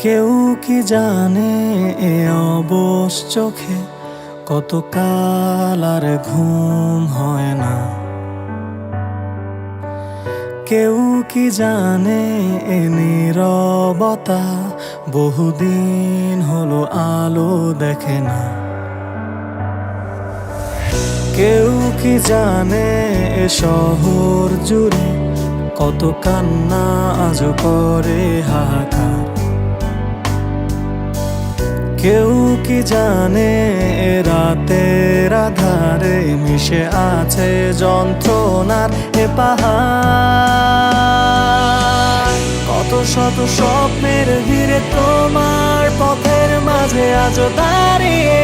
কেউ কি জানে এ অবশ চোখে কত কাল আর ঘুম হয় না। কেউ কি জানে এ নীরবতা বহুদিন হলো আলো দেখে না। কেউ কি জানে এ শহর জুড়ে কত কান্না আজ করে হাহাকার। কেউ কি জানে এ রাতের আধারে মিশে আছে যন্ত্রণার এ পাহাড়। কত শত স্বপ্নের ভিড়ে তোমার পথের মাঝে আজও দাঁড়িয়ে